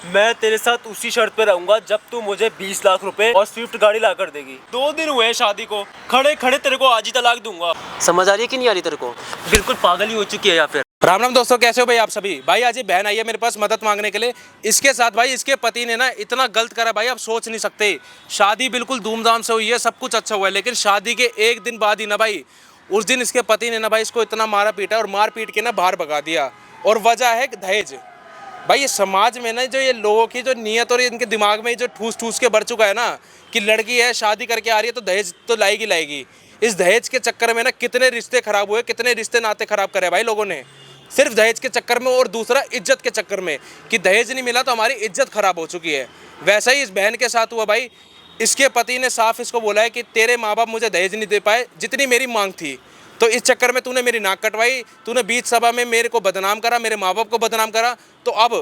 मैं तेरे साथ उसी शर्त पे रहूंगा जब तू मुझे 20 लाख रुपए और स्विफ्ट गाड़ी ला कर देगी। 2 दिन हुए हैं शादी को, खड़े खड़े तेरे को आज ही तलाक दूंगा। समझ आ रही है कि नहीं आ रही तेरे को? बिल्कुल पागल ही हो चुकी है या फिर। राम राम दोस्तों, कैसे हो भाई आप सभी। भाई आज ये बहन आई है मेरे पास मदद मांगने के लिए। इसके साथ भाई इसके पति ने ना इतना गलत करा भाई, आप सोच नहीं सकते। शादी बिल्कुल धूमधाम से हुई है, सब कुछ अच्छा हुआ है, लेकिन शादी के एक दिन बाद ही ना भाई, उस दिन इसके पति ने ना भाई इसको इतना मारा पीटा और मार पीट के ना बाहर भगा दिया। और वजह है दहेज। भाई ये समाज में ना जो ये लोगों की जो नीयत और इनके दिमाग में जो ठूस ठूस के भर चुका है ना कि लड़की है शादी करके आ रही है तो दहेज तो लाएगी लाएगी। इस दहेज के चक्कर में ना कितने रिश्ते खराब हुए, कितने रिश्ते नाते खराब करे भाई लोगों ने, सिर्फ दहेज के चक्कर में। और दूसरा इज्जत के चक्कर में कि दहेज नहीं मिला तो हमारी इज्जत खराब हो चुकी है। वैसा ही इस बहन के साथ हुआ भाई। इसके पति ने साफ इसको बोला है कि तेरे माँ बाप मुझे दहेज नहीं दे पाए जितनी मेरी मांग थी, तो इस चक्कर में तूने मेरी नाक कटवाई, तूने बीच सभा में मेरे को बदनाम करा, मेरे माँ बाप को बदनाम करा। तो अब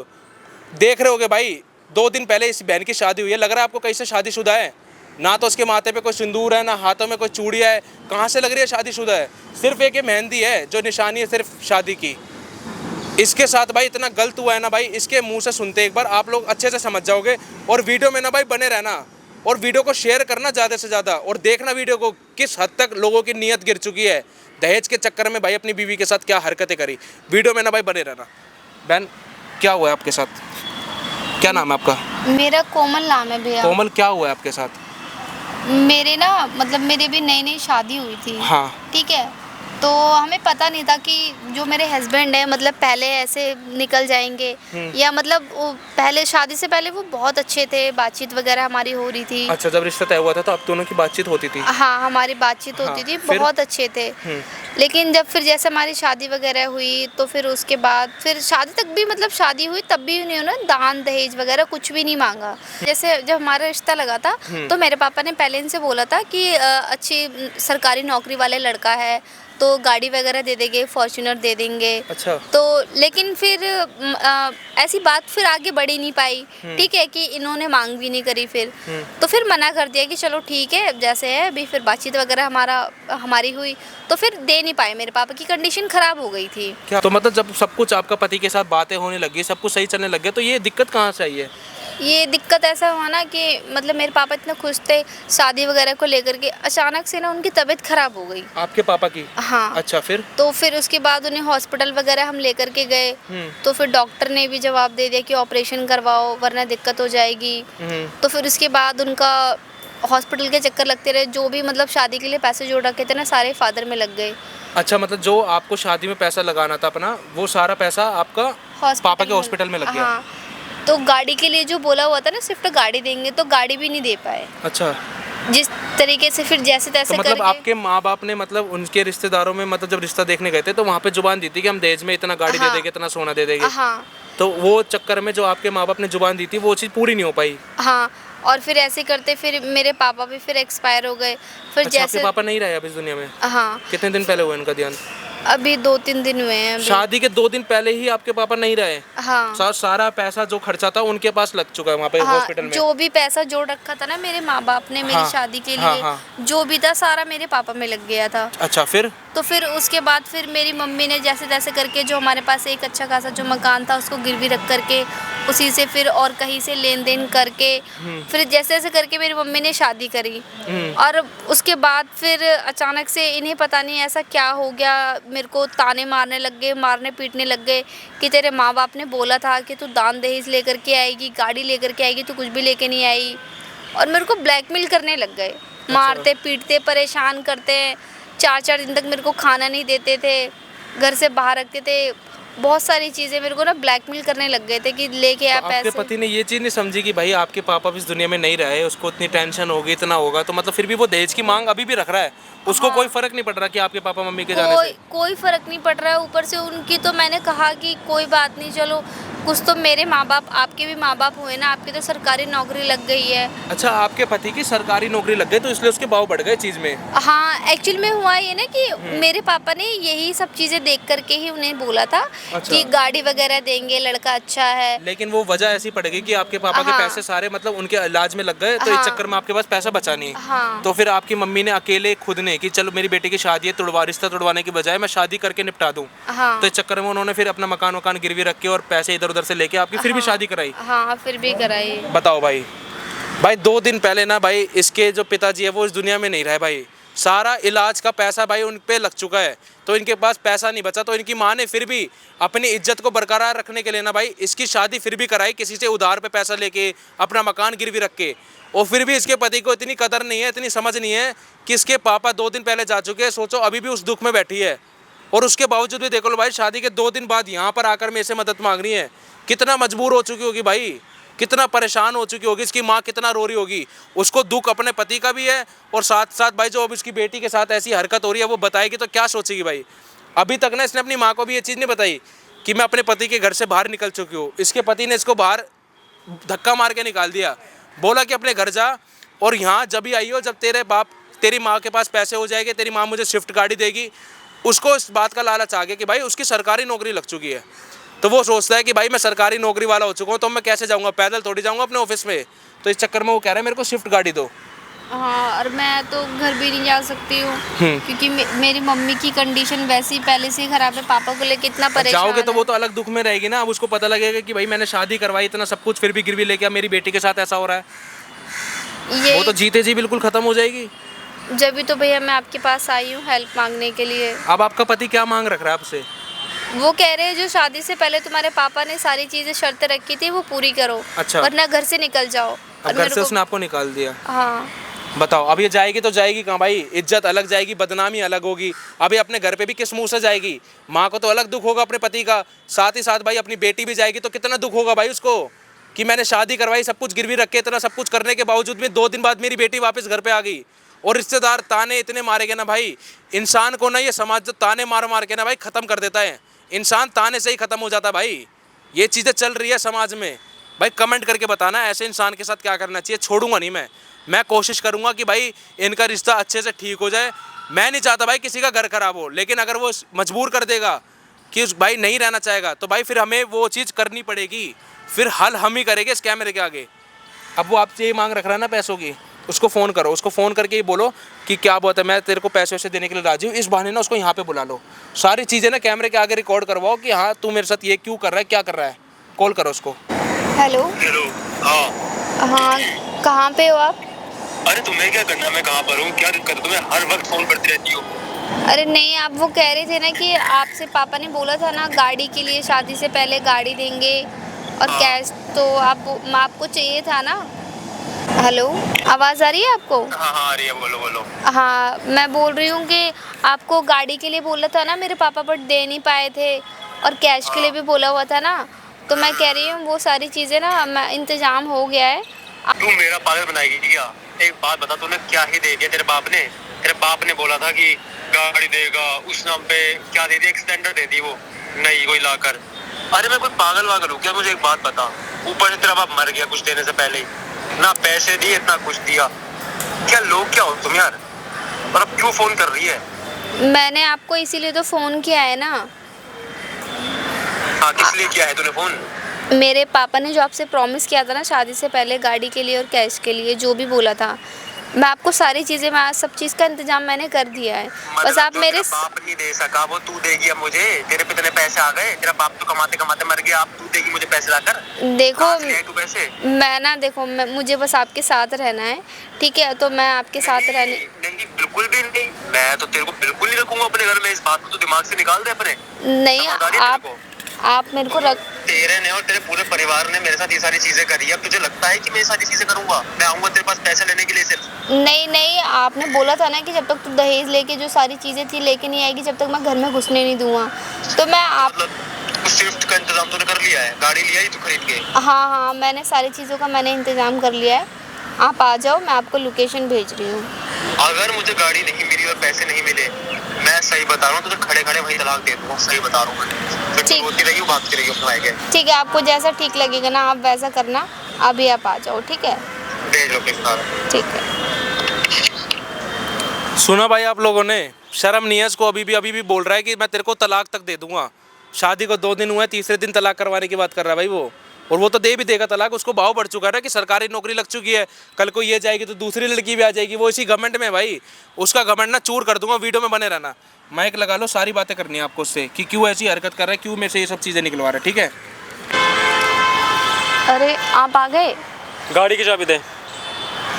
देख रहे होगे भाई, 2 दिन पहले इस बहन की शादी हुई है। लग रहा है आपको कैसे शादीशुदा है? ना तो उसके माथे पे कोई सिंदूर है, ना हाथों में कोई चूड़ियाँ है। कहाँ से लग रही है शादीशुदा है? सिर्फ एक मेहंदी है जो निशानी है सिर्फ शादी की। इसके साथ भाई इतना गलत हुआ है ना भाई, इसके मुंह से सुनते एक बार आप लोग अच्छे से समझ जाओगे। और वीडियो में ना भाई बने रहना और वीडियो को शेयर करना ज़्यादा से ज़्यादा, और देखना वीडियो को किस हद तक लोगों की नीयत गिर चुकी है दहेज के चक्कर में। भाई अपनी बीवी के साथ क्या हरकतें करी, वीडियो में ना भाई बने रहना। बहन क्या हुआ है आपके साथ? क्या नाम है आपका? मेरा कोमल नाम है भैया। कोमल, क्या हुआ है आपके साथ? मेरे ना मतलब मेरी भी नई नई शादी हुई थी। हाँ। ठीक है, तो हमें पता नहीं था कि जो मेरे हस्बैंड है मतलब पहले ऐसे निकल जाएंगे, या मतलब वो पहले शादी से पहले वो बहुत अच्छे थे, बातचीत वगैरह हमारी हो रही थी। अच्छा, जब रिश्ता तय हुआ था तो आप दोनों की बातचीत होती थी? हाँ, हमारी बातचीत होती थी, बहुत अच्छे थे। लेकिन जब फिर जैसे हमारी शादी वगैरह हुई तो फिर उसके बाद फिर शादी तक भी मतलब शादी हुई तब भी उन्होंने दान दहेज वगैरह कुछ भी नहीं मांगा। जैसे जब हमारा रिश्ता लगा था तो मेरे पापा ने पहले इनसे बोला था कि अच्छी सरकारी नौकरी वाले लड़का है तो गाड़ी वगैरह दे देंगे, फॉर्च्यूनर दे देंगे। अच्छा। तो लेकिन फिर ऐसी बात फिर आगे बढ़ नहीं पाई। ठीक है कि इन्होंने मांग भी नहीं करी फिर। तो फिर मना कर दिया कि चलो ठीक है जैसे है। अभी फिर बातचीत वगैरह हमारी हुई तो फिर दे नहीं पाए, मेरे पापा की कंडीशन खराब हो गई थी। क्या तो मतलब जब सब कुछ आपका पति के साथ बातें होने लगी, सब कुछ सही चलने लग गया, तो ये दिक्कत कहाँ से आई है? ये दिक्कत ऐसा हुआ ना कि मतलब मेरे पापा इतने खुश थे शादी वगैरह को लेकर के, अचानक से ना उनकी तबीयत खराब हो गई। आपके पापा की? हाँ। अच्छा, फिर? तो फिर उसके बाद उन्हें हॉस्पिटल वगैरह हम लेकर के गए। तो फिर डॉक्टर ने भी जवाब दे दिया कि ऑपरेशन करवाओ वरना दिक्कत हो जाएगी। तो फिर उसके बाद उनका हॉस्पिटल के चक्कर लगते रहे, जो भी मतलब शादी के लिए पैसे जोड़ रखे थे ना सारे फादर में लग गए। अच्छा, मतलब जो आपको शादी में पैसा लगाना था अपना, वो सारा पैसा आपका पापा के हॉस्पिटल में लग गया? हाँ, तो गाड़ी के लिए जो बोला हुआ था ना स्विफ्ट गाड़ी देंगे, तो गाड़ी भी नहीं दे पाए। अच्छा। जिस तरीके से फिर जैसे तैसे तो मतलब करके आपके माँ बाप ने मतलब उनके रिश्तेदारों में मतलब जब रिश्ता देखने गए थे तो वहाँ पे जुबान दी थी कि हम दहेज में इतना गाड़ी दे देंगे, इतना सोना दे देंगे। हाँ। तो वो चक्कर में जो आपके माँ बाप ने जुबान दी थी वो चीज़ पूरी नहीं हो पाई। हाँ, और फिर ऐसे करते फिर मेरे पापा भी फिर एक्सपायर हो गए। फिर अच्छा, जैसे आपके पापा नहीं रहे अब इस दुनिया में? हाँ। कितने दिन पहले हुआ इनका देहांत? अभी 2-3 दिन हुए हैं। शादी के 2 दिन पहले ही आपके पापा नहीं रहे? हाँ। सारा पैसा जो खर्चा था उनके पास लग चुका है वहाँ पे हॉस्पिटल में? जो भी पैसा जोड़ रखा था ना मेरे माँ बाप ने मेरी शादी के लिए, जो भी था सारा मेरे पापा में लग गया था। अच्छा, फिर? तो फिर उसके बाद फिर मेरी मम्मी ने जैसे तैसे करके जो हमारे पास एक अच्छा खासा जो मकान था उसको गिरवी रख करके उसी से फिर और कहीं से लेन देन करके फिर जैसे जैसे करके मेरी मम्मी ने शादी करी। और उसके बाद फिर अचानक से इन्हें पता नहीं ऐसा क्या हो गया, मेरे को ताने मारने लग गए, मारने पीटने लग गए कि तेरे माँ बाप ने बोला था कि तू दान दहेज लेकर के आएगी, गाड़ी लेकर के आएगी, तू कुछ भी लेके नहीं आई। और मेरे को ब्लैकमेल करने लग गए। मारते पीटते परेशान करते, 4-4 दिन तक मेरे को खाना नहीं देते थे, घर से बाहर रखते थे, बहुत सारी चीज़ें मेरे को ना ब्लैकमेल करने लग गए थे कि लेके आ पैसे। आपके पति ने ये चीज़ नहीं समझी कि भाई आपके पापा भी इस दुनिया में नहीं रहे, उसको इतनी टेंशन होगी, इतना होगा, तो मतलब फिर भी वो दहेज की मांग अभी भी रख रहा है, उसको कोई फर्क नहीं पड़ रहा कि आपके पापा मम्मी के जाने से? कोई फर्क नहीं पड़ रहा है। ऊपर से उनकी तो मैंने कहा कि कोई बात नहीं, चलो कुछ तो मेरे माँ बाप, आपके भी माँ बाप हुए ना, आपकी तो सरकारी नौकरी लग गई है। अच्छा, आपके पति की सरकारी नौकरी लग गई तो इसलिए उसके भाव बढ़ गए चीज़ में? हाँ, एक्चुअल में हुआ ये ना कि मेरे पापा ने यही सब चीज़ें देख करके ही उन्हें बोला था अच्छा। कि गाड़ी वगैरह देंगे, लड़का अच्छा है। लेकिन वो वजह ऐसी पड़ेगी कि आपके पापा के हाँ। पैसे सारे मतलब उनके इलाज में लग गए, तो इस हाँ। चक्कर में आपके पास पैसा बचा नहीं। हाँ। तो फिर आपकी मम्मी ने अकेले खुद ने कि चलो मेरी बेटी की शादी है, रिश्ता तोड़वाने की बजाय मैं शादी करके निपटा दूं। हाँ। तो इस चक्कर में उन्होंने फिर अपना मकान गिरवी रख के और पैसे इधर उधर से लेके आपकी फिर भी शादी कराई। हाँ, फिर भी कराई। बताओ भाई, भाई 2 दिन पहले ना भाई इसके जो पिताजी है वो इस दुनिया में नहीं रहे भाई। सारा इलाज का पैसा भाई उन पे लग चुका है, तो इनके पास पैसा नहीं बचा। तो इनकी माँ ने फिर भी अपनी इज्जत को बरकरार रखने के लिए ना भाई इसकी शादी फिर भी कराई, किसी से उधार पे पैसा लेके, अपना मकान गिरवी रख के। और फिर भी इसके पति को इतनी कदर नहीं है, इतनी समझ नहीं है कि इसके पापा 2 दिन पहले जा चुके हैं। सोचो अभी भी उस दुख में बैठी है, और उसके बावजूद भी देखो लो भाई शादी के 2 दिन बाद यहाँ पर आकर मेरे से मदद मांग रही है। कितना मजबूर हो चुकी होगी भाई, कितना परेशान हो चुकी होगी, इसकी माँ कितना रो रही होगी। उसको दुख अपने पति का भी है, और साथ साथ भाई जो अब इसकी बेटी के साथ ऐसी हरकत हो रही है वो बताएगी तो क्या सोचेगी भाई। अभी तक ना इसने अपनी माँ को भी ये चीज़ नहीं बताई कि मैं अपने पति के घर से बाहर निकल चुकी हूँ। इसके पति ने इसको बाहर धक्का मार के निकाल दिया, बोला कि अपने घर जा, और यहाँ जब भी आई हो जब तेरी माँ के पास पैसे हो जाएंगे, तेरी माँ मुझे स्विफ्ट गाड़ी देगी। उसको इस बात का लालच आ गया कि भाई उसकी सरकारी नौकरी लग चुकी है, तो वो सोचता है कि भाई मैं सरकारी नौकरी वाला हो चुका हूँ, तो मैं कैसे जाऊँगा, पैदल थोड़ी जाऊँगा अपने ऑफिस में। तो इस चक्कर में वो कह रहा है मेरे को स्विफ्ट गाड़ी दो। हाँ, और मैं तो घर भी नहीं जा सकती हूँ क्योंकि मेरी मम्मी की कंडीशन वैसे ही पहले से ही खराब है। पापा को लेके इतना परेशान जाओगे तो है। वो तो अलग दुख में रहेगी ना। अब उसको पता लगेगा कि भाई मैंने शादी करवाई, इतना सब कुछ, फिर भी गिरवी लेके मेरी बेटी के साथ ऐसा हो रहा है। ये वो तो जीते जी बिल्कुल खत्म हो जाएगी। जब भी तो भैया मैं आपके पास आई हूँ हेल्प मांगने के लिए। अब आपका पति क्या मांग रख रहा है आपसे? वो कह रहे हैं जो शादी से पहले तुम्हारे पापा ने सारी चीजें शर्तें रखी थी वो पूरी करो, अच्छा। वरना घर से निकल जाओ। अब घर से उसने आपको निकाल दिया। हाँ। बताओ अब ये जाएगी तो जाएगी कहाँ भाई? इज्जत अलग जाएगी, बदनामी अलग होगी। अभी अपने घर पे भी किस मुंह से जाएगी? माँ को तो अलग दुख होगा अपने पति का, साथ ही साथ भाई अपनी बेटी भी जाएगी तो कितना दुख होगा भाई उसको कि मैंने शादी करवाई, सब कुछ गिरवी रख के, इतना सब कुछ करने के बावजूद में 2 दिन बाद मेरी बेटी वापस घर पे आ गई। और रिश्तेदार ताने इतने मारेंगे ना भाई, इंसान को ना ये समाज जो ताने मार मार के ना भाई ख़त्म कर देता है। इंसान ताने से ही ख़त्म हो जाता है भाई। ये चीज़ें चल रही है समाज में भाई। कमेंट करके बताना ऐसे इंसान के साथ क्या करना चाहिए। छोड़ूंगा नहीं मैं कोशिश करूंगा कि भाई इनका रिश्ता अच्छे से ठीक हो जाए। मैं नहीं चाहता भाई किसी का घर खराब हो, लेकिन अगर वो मजबूर कर देगा कि उस भाई नहीं रहना चाहेगा तो भाई फिर हमें वो चीज़ करनी पड़ेगी। फिर हल हम ही करेंगे इस कैमरे के आगे। अब वो आपसे ये मांग रख रहा है ना पैसों की, उसको फ़ोन करो, उसको फ़ोन करके ही बोलो कि क्या बात है, मैं तेरे को पैसे वैसे देने के लिए राजी हूँ। इस बहाने ना उसको यहाँ पे बुला लो, सारी चीज़ें ना कैमरे के आगे रिकॉर्ड करवाओ कि हाँ तू मेरे साथ ये क्यों कर रहा है, क्या कर रहा है। कॉल करो उसको। हेलो। हाँ हाँ, कहाँ पे हो आप? अरे तुम्हें क्या करना, मैं कहाँ पर हूँ, क्या दिक्कत है तुम्हें? हर वक्त फोन करती रहती हो। अरे नहीं, आप वो कह रहे थे ना कि आपसे पापा ने बोला था ना गाड़ी के लिए, शादी से पहले गाड़ी देंगे और कैश, तो आपको चाहिए था ना। हेलो, आवाज़ आ रही है आपको? हाँ हाँ आ रही है, बोलो बोलो। हाँ, मैं बोल रही हूँ कि आपको गाड़ी के लिए बोला था ना मेरे पापा, बट दे नहीं पाए थे, और कैश के लिए भी बोला हुआ था ना। तो मैं कह रही हूँ वो सारी चीज़ें ना मैं इंतज़ाम हो गया है। तू मेरा पागल बनाएगी क्या? एक बात बता, तूने क्या ही दे दिया तेरे बाप ने? तेरे बाप ने बोला था कि गाड़ी देगा, उस नाम पे क्या दे दिया, एक्सटेंडर दे दी, वो नहीं कोई लाकर। अरे मैं कोई पागल वागल हूँ क्या? मुझे एक बात बता, ऊपर से तेरा बाप मर गया कुछ देने से पहले ही, ना पैसे दिए ना कुछ दिया। क्या लोग क्या हो तुम यार? और अब क्यों फोन कर रही है? मैंने आपको इसीलिए तो फ़ोन किया है ना। हाँ किस लिए किया है तूने फोन? मेरे पापा ने जो आपसे प्रॉमिस किया था ना शादी से पहले, गाड़ी के लिए और कैश के लिए, जो भी बोला था, मैं आपको सारी चीज़ें, मैं सब चीज़ का इंतजाम मैंने कर दिया है। बस आप मेरे बाप नहीं दे सका वो तू देगी अब मुझे? तेरे पे इतने पैसे आ गए, तेरा बाप तो कमाते कमाते मर गया, अब तू देगी मुझे पैसे लाकर? देखो तू पैसे? मैं ना, देखो मुझे बस आपके साथ रहना है, ठीक है? तो मैं आपके साथ रहने नहीं बिल्कुल भी नहीं, मैं तो तेरे को बिल्कुल नहीं रखूंगा अपने घर में। इस बात को तो दिमाग से निकाल दे अपने। नहीं, आप मेरे को रख, तेरे ने और तेरे पूरे परिवार ने मेरे साथ ये सारी चीजें करी है। अब तुझे लगता है कि मैं ये सारी चीजें करूंगा? मैं आऊंगा तेरे पास पैसे लेने के लिए सिर्फ? नहीं, आपने बोला था ना कि जब तक तू दहेज लेके जो सारी चीज़ें थी लेके नहीं आएगी, जब तक मैं घर में घुसने नहीं दूंगा। तो मैं मतलब स्विफ्ट का इंतजाम तूने कर लिया है? गाड़ी लिया ही तू खरीद के? हाँ, मैंने सारी चीज़ों का मैंने इंतज़ाम कर लिया है। आप आ जाओ, मैं आपको लोकेशन भेज रही हूँ। अगर मुझे गाड़ी नहीं मिली और पैसे नहीं मिले, मैं सही बता रहा हूँ तुझे खड़े खड़े वही तलाक दे दूंगा, सही बता रहा हूँ। फिर ठीक। तू रोती रही हो, भागती रही हो अपने आगे। ठीक है, आपको जैसा ठीक लगेगा ना आप वैसा करना। अभी आप आ जाओ, ठीक है? भेज लोकेशन। ठीक है। सुना भाई आप लोगों ने, शर्म नहीं है इसको? अभी भी बोल रहा है कि मैं तेरे को तलाक तक दे दूंगा। शादी को 2 दिन हुए, तीसरे दिन तलाक करवाने की बात कर रहा है भाई वो। और वो तो दे भी देगा तलाक, उसको भाव बढ़ चुका है ना कि सरकारी नौकरी लग चुकी है, कल को ये जाएगी तो दूसरी लड़की भी आ जाएगी, वो इसी घमंड में भाई। उसका घमंड ना चूर कर दूंगा, वीडियो में बने रहना, माइक लगा लो, सारी बातें करनी है आपको उससे कि क्यों ऐसी हरकत कर रहा है, क्यों मेरे से ये सब चीज़ें निकलवा रहा है, ठीक है। अरे आप आ गए, गाड़ी की चाबी दे,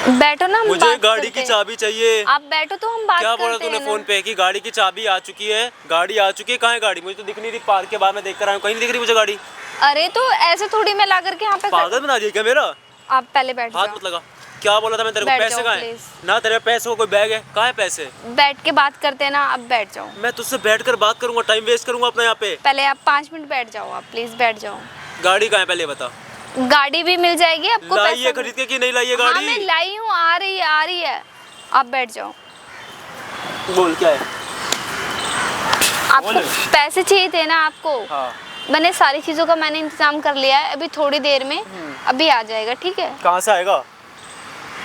बैठो ना, हम मुझे बात गाड़ी करते की हैं। चाबी चाहिए। आप बैठो तो हम बात क्या करते बोला तूने हैं फोन ना। पे कि गाड़ी की चाबी आ चुकी है? गाड़ी आ चुकी है, कहाँ है गाड़ी? मुझे तो दिख नहीं रही, पार्क के बाहर मैं देख कर आया हूँ, कहीं नहीं दिख रही मुझे गाड़ी। अरे तो ऐसे थोड़ी मैं ला करके यहाँ पे पागल बना दिया क्या मेरा? आप पहले बैठ हाथ जाओ, मत लगा। क्या बोला था मैं तेरे को? बैठ पैसे जाओ, कहाँ है? please। ना तेरे पैसे को कोई बैग है? कहाँ है पैसे? बैठ के बात करते हैं ना, आप बैठ जाओ। मैं तुझसे बैठ कर बात करूंगा, टाइम वेस्ट करूंगा अपना यहाँ पे। पहले आप 5 मिनट बैठ जाओ, आप प्लीज बैठ जाओ। गाड़ी कहाँ है पहले बता। गाड़ी भी मिल जाएगी आपको, लाई पैसा है भी। खरीद के कि नहीं लाई है हाँ गाड़ी? मैं लाई हूँ, आ रही है, आप बैठ जाओ। बोल क्या है? आपको बोलो। पैसे चाहिए थे ना आपको? हाँ। मैंने सारी चीज़ों का मैंने इंतजाम कर लिया है, अभी थोड़ी देर में अभी आ जाएगा, ठीक है। कहाँ से आएगा?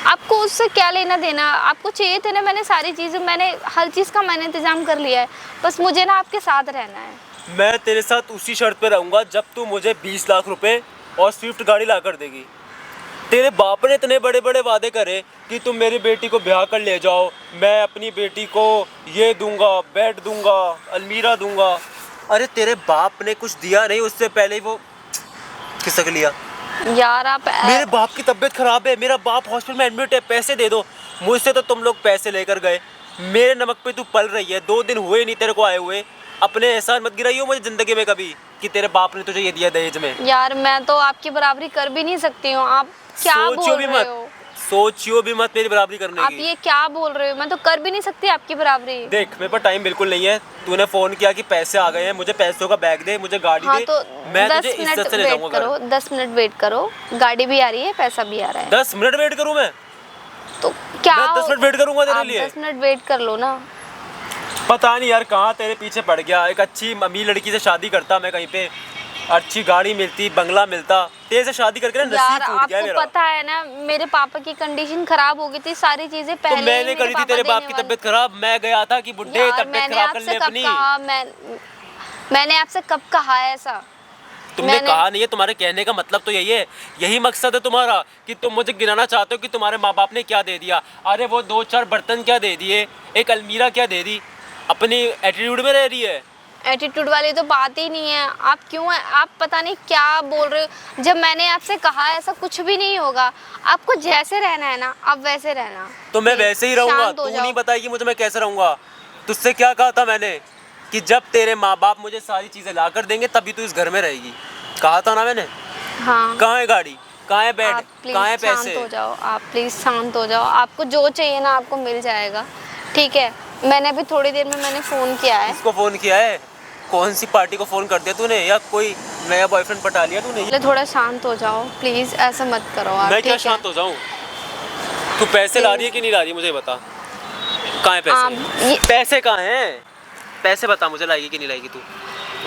आपको उससे क्या लेना देना, आपको चाहिए थे ना, मैंने सारी चीज़ें, मैंने हर चीज़ का मैंने इंतजाम कर लिया है, बस मुझे ना आपके साथ रहना है। मैं तेरे साथ उसी शर्त पे रहूंगा जब तू मुझे 20 लाख रुपए और स्विफ्ट गाड़ी ला कर देगी। तेरे बाप ने इतने बड़े बड़े वादे करे कि तुम मेरी बेटी को ब्याह कर ले जाओ, मैं अपनी बेटी को ये दूंगा, बेड दूंगा, अलमीरा दूंगा। अरे तेरे बाप ने कुछ दिया नहीं, उससे पहले ही वो खिसक लिया। यार आप मेरे बाप की तबीयत खराब है, मेरा बाप हॉस्पिटल में एडमिट है, पैसे दे दो। मुझसे तो तुम लोग पैसे लेकर गए, मेरे नमक पे तू पल रही है। 2 दिन हुए नहीं तेरे को आए हुए, अपने एहसान मत गिराइयो मुझे जिंदगी में कभी कि तेरे बाप ने तुझे ये दिया दहेज में। यार मैं तो आपकी बराबरी कर भी नहीं सकती हूँ, आप क्या सोचियो बोल भी रहे मत, हो? सोचियो भी मत मेरी बराबरी करने आप की। ये क्या बोल रहे हो? मैं तो कर भी नहीं सकती आपकी बराबरी। देख मेरे पास टाइम बिल्कुल नहीं है, तूने फोन किया कि पैसे आ गए हैं, मुझे पैसों का बैग दे, मुझे गाड़ी हाँ दे, तो मैं 10 तुझे इज्जत मिनट से ले वेट जाऊंगा करो, घर। 10 मिनट वेट करो, गाड़ी भी आ रही है, पैसा भी आ रहा है। 10 मिनट वेट करूं मैं? तो क्या मैं 10 मिनट वेट करूंगा तेरे आप लिए? 10 मिनट वेट कर लो ना। पता नहीं यार कहाँ तेरे पीछे पड़ गया। एक अच्छी अमीर लड़की से शादी करता मैं, कहीं पे अच्छी गाड़ी मिलती, बंगला मिलता, तेरे से शादी करके ना यार नसीब टूट गया आपको मेरा। पता है ना, मेरे पापा की कंडीशन खराब हो गई थी, सारी चीजें तो पहले ही मैंने मेरे करी थी पापा तेरे बाप देने की वाले। तबीयत खराब, मैं गया था कि बुड्ढे यार तबीयत मैंने खराब कर ले आपसे कब अपनी। कहा, मैंने आपसे कब कहा है ऐसा? तुमने मैंने- कहा नहीं है, तुम्हारे कहने का मतलब तो यही है, यही मकसद है तुम्हारा कि तुम मुझे गिनाना चाहते हो कि तुम्हारे माँ बाप ने क्या दे दिया। अरे वो 2-4 बर्तन क्या दे दिए, एक अलमीरा क्या दे दी, अपनी एटीट्यूड में रह रही है। एटीट्यूड वाली तो बात ही नहीं है। आप क्यों, आप पता नहीं क्या बोल रहे हो। जब मैंने आपसे कहा ऐसा कुछ भी नहीं होगा, आपको जैसे रहना है ना आप वैसे रहना। तो मैं वैसे ही रहूंगा, शांत हो तू जाओ। नहीं बताएगी मुझे मैं कैसे रहूंगा। तुझसे क्या कहा था मैंने कि जब तेरे माँ बाप मुझे सारी चीजें ला कर देंगे तभी तू इस घर में रहेगी, कहा था ना मैंने। हाँ कहाँ है गाड़ी, कहाँ है बेड, आप प्लीज कहाँ है शांत पैसे? हो जाओ, आप प्लीज शांत हो जाओ। आपको जो चाहिए ना आपको मिल जाएगा, ठीक है। मैंने अभी थोड़ी देर में मैंने फोन किया है। किसको फोन किया है? कौन सी पार्टी को फोन कर दिया तूने, या कोई नया बॉयफ्रेंड पटा लिया तूने? पहले थोड़ा शांत हो जाओ प्लीज, ऐसा मत करो आप। मैं क्या ठीक है? शांत हो जाऊं? तू पैसे ला रही है कि नहीं ला रही है मुझे बता। कहाँ है पैसे? पैसे कहाँ हैं? पैसे बता मुझे, लाएगी कि नहीं लाएगी तू?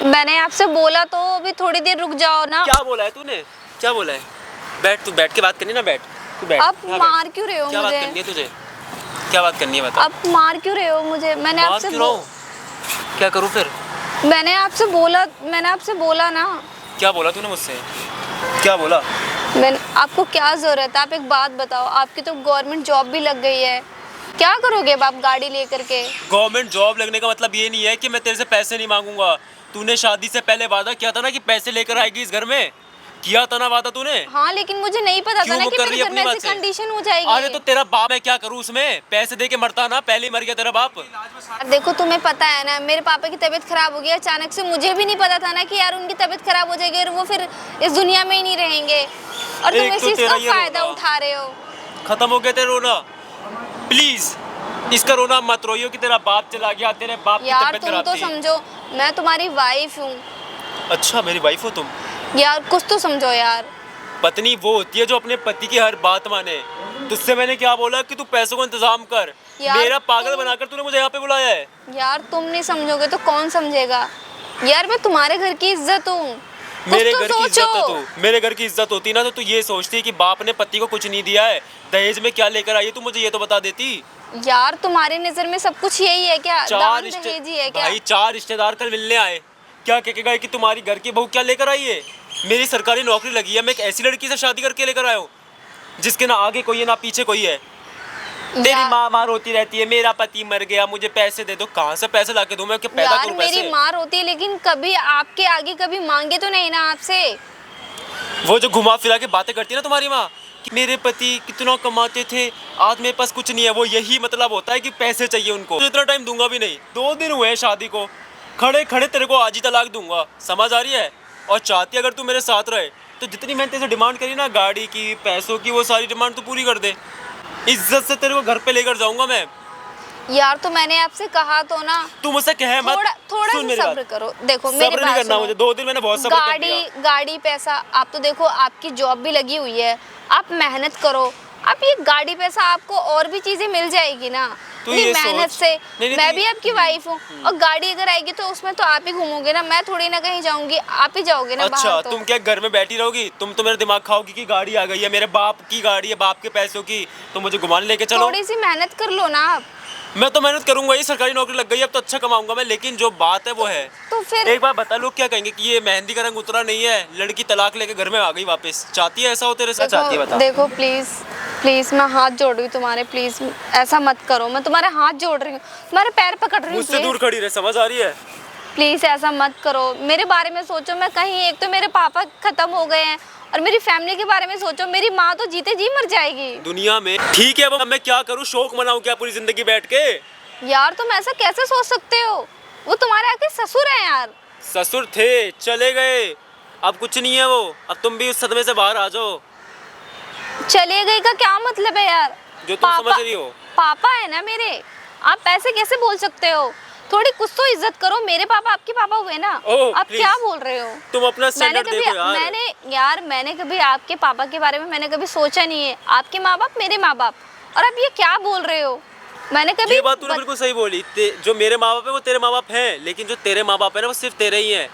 मैंने आपसे बोला तो अभी थोड़ी देर रुक जाओ ना। क्या बोला है तूने, क्या बोला है? बैठ, तू बैठ के बात करनी ना, बैठ तू बैठ। आप यहाँ मार बैठ। क्यों रहे हो क्या बात मुझे? करनी है तुझे, क्या बात करनी है बता। आप मार क्यों रहे हो मुझे? मैंने मार आपसे क्यों रहा हूँ? क्या करूँ फिर? मैंने आपसे बोला ना। क्या बोला तूने मुझसे, क्या बोला? मैंने आपको क्या जरूरत है? आप एक बात बताओ, आपकी तो गवर्नमेंट जॉब भी लग गई है, क्या करोगे अब आप गाड़ी लेकर के? गवर्नमेंट जॉब लगने का मतलब ये नहीं है कि मैं तेरे से पैसे नहीं मांगूंगा। तूने शादी से पहले वादा किया था ना कि पैसे लेकर आएगी इस घर में, किया था ना वादा तूने? हाँ लेकिन मुझे नहीं पता था क्यों ना वो कि कर मेरे रही है घर में अपनी ऐसी बात से? कंडीशन हो जाएगी। अरे तो तेरा बाप, मैं क्या करूँ उसमें? पैसे दे के मरता ना, पहले ही मर गया तेरा बाप। यार देखो तुम्हें पता है ना, मेरे पापा की तबीयत खराब हो गई अचानक से, मुझे भी नहीं पता था ना कि यार उनकी तबीयत खराब हो जाएगी और वो फिर इस दुनिया में ही नहीं रहेंगे, और तुम एक इस तो चीज तेरा का ये फायदा रोना। उठा रहे हो। खत्म हो गया तेरा रोना, प्लीज इसका रोना मत रोइयो कि तेरा बाप चला गया, तेरे बाप की यार तबीयत तुम खराब तो थी। समझो, मैं तुम्हारी वाइफ हूँ अच्छा मेरी वाइफ हो तुम? यार, कुछ तो समझो यार। पत्नी वो होती है जो अपने पति की हर बात माने। तुझसे मैंने क्या बोला कि तू पैसों का इंतजाम कर, यार, मेरा पागल तुम- बनाकर तूने मुझे यहाँ पे बुलाया है। यार तुम नहीं समझोगे तो कौन समझेगा? यार मैं तुम्हारे घर की इज्जत हूँ, मेरे कुछ घर तो की इज्जत है सोचो। तू, मेरे घर की इज्जत होती ना तो तू ये सोचती कि बाप ने पति को कुछ नहीं दिया है, दहेज में क्या लेकर आई है, तू मुझे ये तो बता देती। यार तुम्हारी नजर में सब कुछ यही है क्या? दान दहेज ही है क्या? भाई 4 रिश्तेदार कल मिलने आए, क्या कहेगा कि तुम्हारी घर की बहू क्या लेकर आई है? मेरी सरकारी नौकरी लगी है, मैं एक ऐसी लड़की से शादी करके लेकर आया हूँ जिसके ना आगे कोई है ना पीछे कोई है। तेरी यार- माँ रोती रहती है, मेरा पति मर गया, मुझे पैसे दे दो। कहाँ से पैसे लाके दूं मैं? क्या पैदा यार करूं मेरी पैसे? माँ रोती है, लेकिन कभी आपके आगे कभी मांगे तो नहीं ना आपसे। वो जो घुमा फिरा के बातें करती है ना तुम्हारी माँ कि मेरे पति कितना कमाते थे, आज मेरे पास कुछ नहीं है, वो यही मतलब होता है कि पैसे चाहिए उनको। तो इतना टाइम दूंगा भी नहीं, 2 दिन हुए हैं शादी को, खड़े खड़े तेरे को आज ही तलाक दूंगा। समझ आ रही है? और चाहती अगर तू मेरे साथ रहे तो जितनी मैंने तेरे से डिमांड करी ना, गाड़ी की, पैसों की, वो सारी डिमांड तू पूरी कर दे। इज्जत से तेरे को घर पे लेकर जाऊंगा मैं। यार तो मैंने आपसे कहा तो ना, तू मुझसे कहे मत। थोड़ा सुन सा मेरी सब्र बात। करो। देखो मेरी सब्र बात नहीं करना सुनो। मुझे, 2 दिन मैंने बहुत सब्र कर लिया। गाड़ी पैसा, आप तो देखो आपकी जॉब भी लगी हुई है, आप मेहनत करो, आप ये गाड़ी पैसा आपको और भी चीजें मिल जाएगी ना तू इतनी ये मेहनत सोच। से। नहीं, मैं तू- भी आपकी वाइफ हूँ, और गाड़ी अगर आएगी तो उसमें तो आप ही घूमोगे ना, मैं थोड़ी ना कहीं जाऊंगी, आप ही जाओगे ना अच्छा बाहर। तो तुम क्या घर में बैठी रहोगी? तुम तो मेरा दिमाग खाओगी कि गाड़ी आ गई है, मेरे बाप की गाड़ी है, बाप के पैसों की, तो मुझे घुमाने लेके चलो। थोड़ी सी मेहनत कर लो ना आप। मैं तो मेहनत करूंगा ही, सरकारी नौकरी लग गई है, अब तो अच्छा कमाऊंगा मैं। लेकिन जो बात है वो है, तो फिर एक बार बता, लोग क्या कहेंगे कि ये मेहंदी का रंग उतरा नहीं है, लड़की तलाक लेके घर में आ गई वापस। चाहती है ऐसा हो तेरे साथ? चाहती है बता। देखो प्लीज प्लीज, मैं हाथ जोड़ रही हूँ तुम्हारे, प्लीज ऐसा मत करो, मैं तुम्हारे हाथ जोड़ रही हूँ, तुम्हारे पैर पकड़ रही हूँ। मुझसे दूर खड़ी रहे, समझ आ रही है? प्लीज ऐसा मत करो, मेरे बारे में सोचो। मैं कहीं, एक तो मेरे पापा खत्म हो गए हैं, और मेरी फैमिली के बारे में सोचो। मेरी माँ तो जीते जी मर जाएगी दुनिया में ठीक है, वो मैं क्या करूँ? शौक मनाऊं क्या पूरी जिंदगी बैठ के? यार। तुम ऐसा कैसे सोच सकते हो? वो तुम्हारे आके ससुर हैं यार। ससुर थे, चले गए, अब कुछ नहीं है वो। अब तुम भी उस सदमे से बाहर आ जाओ। चले गए का क्या मतलब है यार? जो तुम समझ रही हो। पापा है ना मेरे, आप ऐसे कैसे बोल सकते हो? थोड़ी कुछ तो इज्जत करो, मेरे पापा आपके पापा हुए ना। ओह, आप please। क्या बोल रहे हो? तुम अपना स्टैंडर्ड देखो यार। मैंने कभी आपके पापा के बारे में मैंने कभी सोचा नहीं है। आपके माँ बाप मेरे माँ बाप, और आप ये क्या बोल रहे हो? मैंने कभी ये बात तूने बिल्कुल सही बोली। जो मेरे माँ बाप है वो तेरे माँ बाप हैं, लेकिन जो तेरे माँ बाप है ना वो सिर्फ तेरे ही हैं,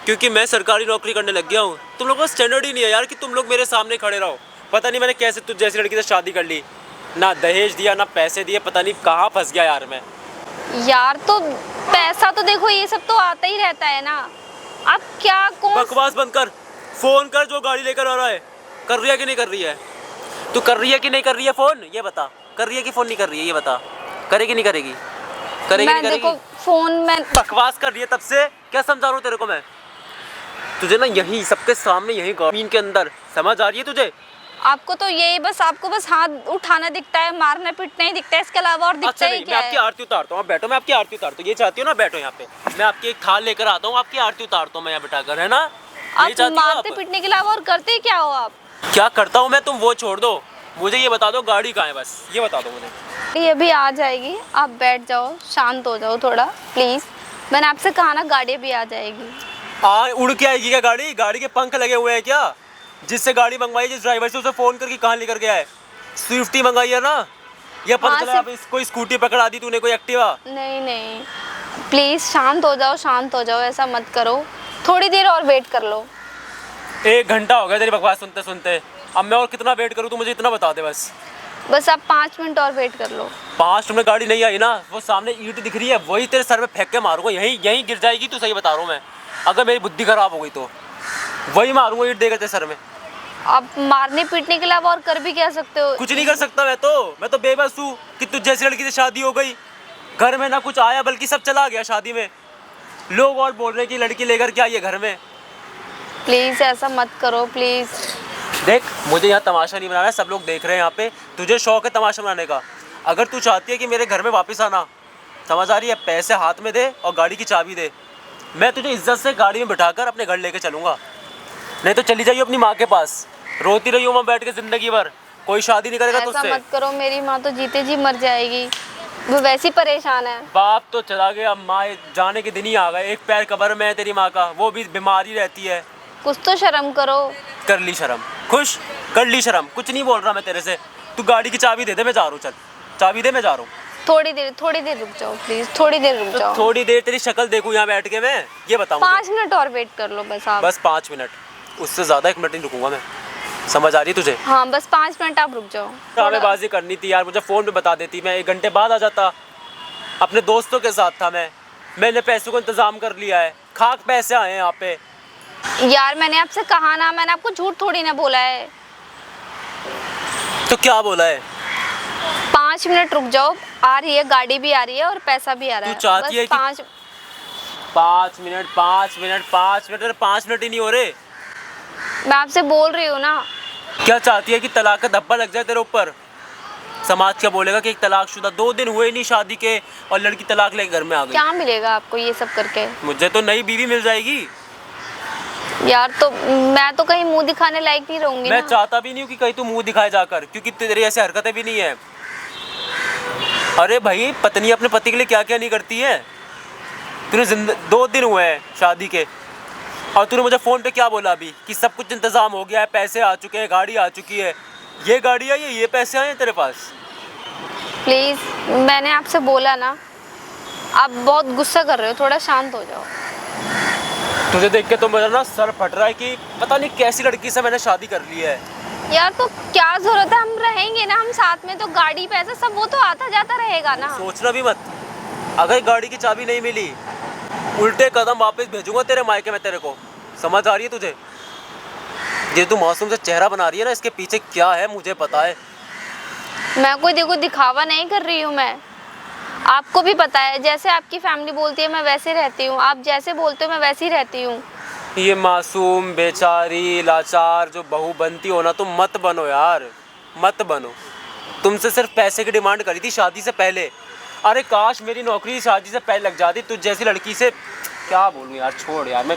क्योंकि मैं सरकारी नौकरी करने लग गया हूँ। तुम लोगों का स्टैंडर्ड ही नहीं है यार कि तुम लोग मेरे सामने खड़े रहो। पता नहीं मैंने कैसे तुझ जैसी लड़की से शादी कर ली, ना दहेज दिया ना पैसे दिए, पता नहीं कहाँ फंस गया यार मैं। यार तो पैसा तो देखो, ये सब तो आता ही रहता है ना। आप क्या कौन बकवास बंद कर, फोन कर जो गाड़ी लेकर आ रहा है। कर रही है कि नहीं कर रही है? तू कर रही है कि नहीं कर रही है फोन? ये बता, कर रही है कि फोन नहीं कर रही है? ये बता, करेगी नहीं करेगी? करेगी मैं नहीं देखो करेगी? फोन में बकवास कर रही है तब से, क्या समझा रहा हूँ तेरे को मैं? तुझे ना यही सबके सामने, यही जमीन के अंदर, समझ आ रही है तुझे? आपको तो यही बस, आपको बस हाथ उठाना दिखता है, मारना पीटना ही दिखता है, इसके अलावा और दिखता अच्छा ही नहीं, मैं क्या आपकी है? आरती उतारता हूँ, आप बैठो, मैं आपकी आरती उतारता हूँ। ये चाहती हो ना बैठो यहाँ पे, मैं आपकी एक थाल लेकर आता हूँ, आपकी आरती उतारता हूँ मैं यहाँ बिठाकर, है ना? ये आप चाहती हो मारते आप? पीटने के अलावा और करते क्या हो आप? क्या करता हूँ मैं, तुम वो छोड़ दो, मुझे ये बता दो गाड़ी कहाँ है, बस ये बता दो मुझे। ये भी आ जाएगी, आप बैठ जाओ, शांत हो जाओ थोड़ा प्लीज। मैंने आपसे कहा ना, गाड़ी भी आ जाएगी। उड़ के आएगी क्या गाड़ी? गाड़ी के पंख लगे हुए हैं क्या? जिससे गाड़ी मंगवाई, जिस ड्राइवर से, उसे फोन करके कहाँ लेकर गया है? स्विफ्टी मंगाई है ना? या पता हाँ, चला कोई स्कूटी पकड़ा दी तूने, कोई एक्टिवा? नहीं नहीं, प्लीज शांत हो जाओ, शांत हो जाओ, ऐसा मत करो, थोड़ी देर और वेट कर लो। 1 घंटा हो गया तेरी बकवास सुनते सुनते, अब मैं और कितना वेट करूँ? तू मुझे इतना बता दे बस। बस आप 5 मिनट और वेट कर लो। 5 मिनट गाड़ी नहीं आई ना, वो सामने ईंट दिख रही है, वही तेरे सर में फेंक के मारूंगा, यहीं यहीं गिर जाएगी। तू सही बता रहा हूँ मैं, अगर मेरी बुद्धि खराब हो गई तो वही मारूंगा, ईंट देकर तेरे सर में। आप मारने पीटने के अलावा और कर भी क्या सकते हो? कुछ नहीं कर सकता मैं तो बेबस हूँ कि तुझ जैसी लड़की से शादी हो गई, घर में ना कुछ आया बल्कि सब चला गया शादी में। लोग और बोल रहे हैं कि लड़की लेकर क्या आई है घर में। प्लीज ऐसा मत करो प्लीज। देख, मुझे यहाँ तमाशा नहीं बनाना है, सब लोग देख रहे हैं यहाँ पे, तुझे शौक है तमाशा बनाने का। अगर तू चाहती है कि मेरे घर में वापस आना, समझ आ रही है, पैसे हाथ में दे और गाड़ी की चाबी दे, मैं तुझे इज्जत से गाड़ी में बिठाकर अपने घर लेके चलूँगा। नहीं तो चली जाइए अपनी माँ के पास, रोती रही हूँ वहाँ बैठ के ज़िंदगी भर, कोई शादी नहीं करेगा ऐसा तुझसे। मत करो, मेरी माँ तो जीते जी मर जाएगी, वो वैसी परेशान है। बाप तो चला गया, माँ जाने के दिन ही आ गए, एक पैर कब्र में है तेरी माँ का, वो भी बीमारी रहती है। कुछ तो शर्म करो। कर ली शर्म, खुश कर ली शर्म, कुछ नहीं बोल रहा मैं तेरे से। तू गाड़ी की चाबी दे दे, मैं जा रहा हूँ, चल चाबी दे, मैं जा रहा हूँ। थोड़ी देर रुक जाओ प्लीज, थोड़ी देर रुक जाओ। थोड़ी देर तेरी शक्ल देखूँ यहाँ बैठ के मैं, ये बताऊँ? 5 मिनट और वेट कर लो बस आप। बस 5 मिनट, उससे ज़्यादा 1 मिनट नहीं रुकूंगा मैं, समझ आ रही है तुझे? हाँ बस 5 मिनट आप रुक जाओ। ड्रामेबाजी करनी थी यार, मुझे फ़ोन पे बता देती, मैं 1 घंटे बाद आ जाता। अपने दोस्तों के साथ था मैं, मैंने पैसों का इंतजाम कर लिया है, खाक पैसे आए हैं यहाँ पे। यार मैंने आपसे कहा ना, मैंने आपको झूठ थोड़ी ना बोला है। तो क्या बोला है? 5 मिनट रुक जाओ, आ रही है गाड़ी भी आ रही है और पैसा भी आ रहा है। तू चाहती है कि 5 मिनट 5 मिनट 5 मिनट, 5 मिनट ही नहीं हो रहे। मैं आपसे बोल रही हूँ ना। क्या चाहती है कि तलाक का धब्बा लग जाए तेरे ऊपर? समाज क्या बोलेगा कि एक तलाकशुदा, 2 दिन हुए नहीं शादी के और लड़की तलाक लेके घर में आ गई। क्या मिलेगा आपको ये सब करके? मुझे तो नई बीवी मिल जाएगी। यार तो मैं तो कहीं मुंह दिखाने लायक नहीं रहूंगी मैं ना। चाहता भी नहीं हूँ कि कहीं तू मुंह दिखाए जाकर, क्योंकि तेरी ऐसी हरकतें भी नहीं है। अरे भाई, पत्नी अपने पति के लिए क्या क्या नहीं करती है। तूने 2 दिन हुए हैं शादी के और तूने मुझे फ़ोन पे क्या बोला अभी कि सब कुछ इंतज़ाम हो गया है, पैसे आ चुके हैं, गाड़ी आ चुकी है। ये गाड़ी आई है, ये पैसे आए हैं तेरे पास। प्लीज़, मैंने आपसे बोला ना, आप बहुत गुस्सा कर रहे हो, थोड़ा शांत हो जाओ। तुझे देख के तो मेरा ना सर फट रहा है कि पता नहीं कैसी लड़की से मैंने शादी कर ली है। यार तो क्या जरूरत है, हम रहेंगे ना, हम साथ में, तो गाड़ी पैसा सब वो तो आता जाता रहेगा ना। सोचना भी मत, अगर गाड़ी की चाबी नहीं मिली, उल्टे कदम वापस भेजूंगा तेरे मायके में तेरे को। समझ आ रही है तुझे? ये तू मासूम से चेहरा बना रही है ना, इसके पीछे क्या है मुझे पता है। मैं कोई देखो दिखावा नहीं कर रही हूँ, मैं आपको भी पता है, जैसे आपकी फैमिली बोलती है मैं वैसे रहती हूँ, आप जैसे बोलते हो मैं वैसे ही रहती हूँ। ये मासूम बेचारी लाचार जो बहू बनती हो ना, तुम मत बनो यार, मत बनो। तुमसे सिर्फ पैसे की डिमांड करी थी शादी से पहले। अरे काश मेरी नौकरी शादी से पहले लग जाती, तुझ जैसी लड़की से क्या बोलूं यार, छोड़ यार। मैं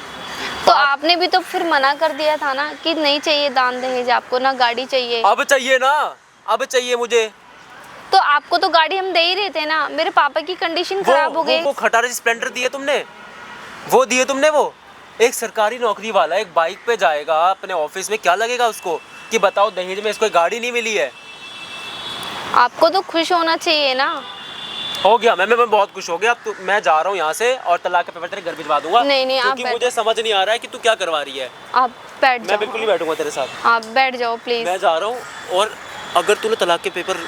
तो आपने भी तो फिर मना कर दिया था ना कि नहीं चाहिए दान दहेज आपको, ना गाड़ी चाहिए। अब चाहिए ना, अब चाहिए मुझे। तो आपको तो गाड़ी हम दे ही रहे थे ना, मेरे पापा की कंडीशन खराब हो गई। वो खटारा स्प्लेंडर दिए तुमने, वो दिए तुमने। वो एक सरकारी नौकरी वाला एक बाइक पे जाएगा अपने ऑफिस में, क्या लगेगा उसको कि बताओ दहेज में इसको गाड़ी नहीं मिली है। आपको तो खुश होना चाहिए ना। हो गया, मैं बहुत खुश हो गया। अब तो मैं जा रहा हूँ यहाँ से और तलाक के पेपर तेरे घर भिजवा दूंगा। नहीं आप क्योंकि मुझे समझ नहीं आ रहा है कि तू क्या करवा रही है। आप बैठ जाओ। मैं बिल्कुल नहीं बैठूंगा तेरे साथ। आप बैठ जाओ प्लीज। मैं जा रहा हूँ, और अगर तूने तलाक के पेपर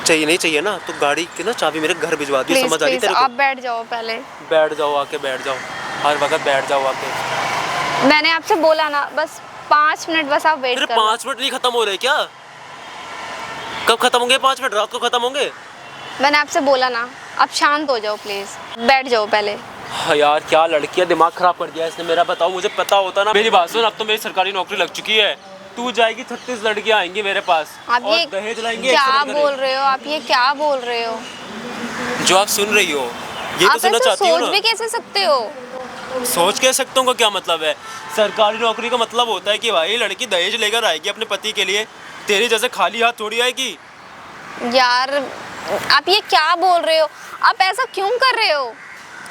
चाहिए नहीं चाहिए ना, तो गाड़ी की ना चाबी मेरे घर भिजवा दी। समझ आ रही तेरे को? आप बैठ जाओ पहले। बैठ जाओ, आके बैठ जाओ, हर वक्त बैठ जाओ आके। मैंने आपसे बोला ना, बस 5 मिनट बस आप वेट करो। 5 मिनट नहीं खत्म हो रहे क्या? कब खत्म होंगे 5 मिनट? रात को खत्म होंगे? मैंने आपसे बोला ना, आप शांत हो जाओ प्लीज, बैठ जाओ पहले। हाँ यार, क्या लड़की है, दिमाग खराब कर दिया इसने मेरा। बताओ, मुझे पता होता ना। मेरी बात सुन, अब तो मेरी सरकारी नौकरी लग चुकी है। तू जाएगी, 36 लड़कियां आएंगी मेरे पास आप और ये दहेज लाएंगे। क्या बोल रहे हो आप, ये क्या बोल रहे हो? जो आप सुन रही हो ये तो सुनना चाहती हो ना? सोच भी कैसे सकते हो? सोच कह सकता हूँ का क्या मतलब है? सरकारी नौकरी का मतलब होता है कि भाई लड़की दहेज लेकर आएगी अपने पति के लिए। तेरी जैसे खाली हाथ थोड़ी आएगी। यार आप ये क्या बोल रहे हो? आप ऐसा क्यों कर रहे हो?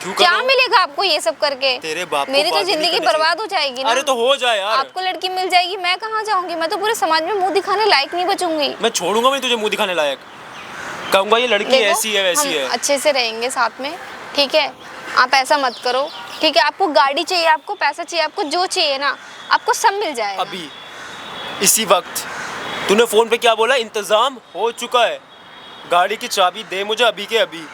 क्या मिलेगा आपको ये सब करके? तेरे बाप को मेरी तो बात नहीं जिंदगी करनी बर्बाद हो जाएगी ना। अरे तो हो जाए यार। आपको लड़की मिल जाएगी, मैं कहाँ जाऊंगी? मैं तो पूरे समाज में मुंह दिखाने लायक नहीं बचूंगी। मैं छोड़ूंगा नहीं तुझे मुंह दिखाने लायक। कहूंगा ये लड़की देखो, ऐसी है वैसी हम है। अच्छे से रहेंगे साथ में, ठीक है? आप ऐसा मत करो, ठीक है? आपको गाड़ी चाहिए, आपको पैसा चाहिए, आपको जो चाहिए ना, आपको सब मिल जाएगा। अभी इसी वक्त तूने फोन पे क्या बोला? इंतजाम हो चुका है, गाड़ी की चाबी दे मुझे अभी के अभी।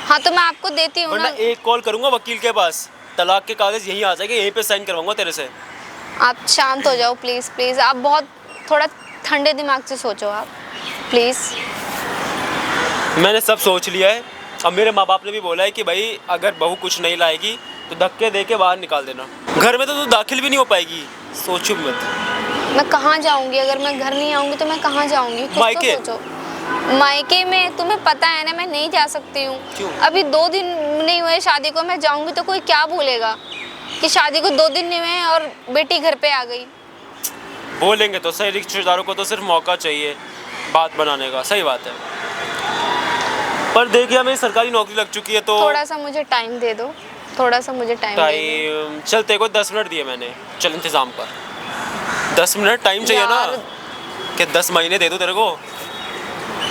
हाँ तो मैं आपको देती हूँ वरना ना। एक कॉल करूंगा वकील के पास, तलाक के कागज यहीं आ जाएंगे, यहीं पे साइन करवाऊंगा तेरे से। आप शांत हो जाओ प्लीज़ प्लीज़। आप बहुत थोड़ा ठंडे दिमाग से सोचो आप, प्लीज़। मैंने सब सोच लिया है। अब मेरे माँ बाप ने भी बोला है कि भाई अगर बहू कुछ नहीं लाएगी तो धक्के दे के बाहर निकाल देना। घर में तो तू दाखिल भी नहीं हो पाएगी, सोचो मत। मैं कहाँ जाऊँगी? अगर मैं घर नहीं आऊँगी तो मैं कहाँ जाऊँगी? कुछ मायके? तो सोचो। मायके में तुम्हें पता है ना, मैं नहीं जा सकती हूँ। क्यों? अभी 2 दिन नहीं हुए शादी को, मैं जाऊँगी तो कोई क्या बोलेगा कि शादी को 2 दिन नहीं हुए और बेटी घर पे आ गई। बोलेंगे तो सही, रिश्तेदारों को तो सिर्फ मौका चाहिए बात बनाने का। सही बात है, पर देखिए मेरी सरकारी नौकरी लग चुकी है तो थोड़ा सा मुझे टाइम दे दो, थोड़ा सा मुझे टाइम दे टाइम। चल तेरे को 10 मिनट दिए मैंने, चल इंतजाम कर। 10 मिनट टाइम चाहिए ना, कि 10 महीने दे दो तेरे को?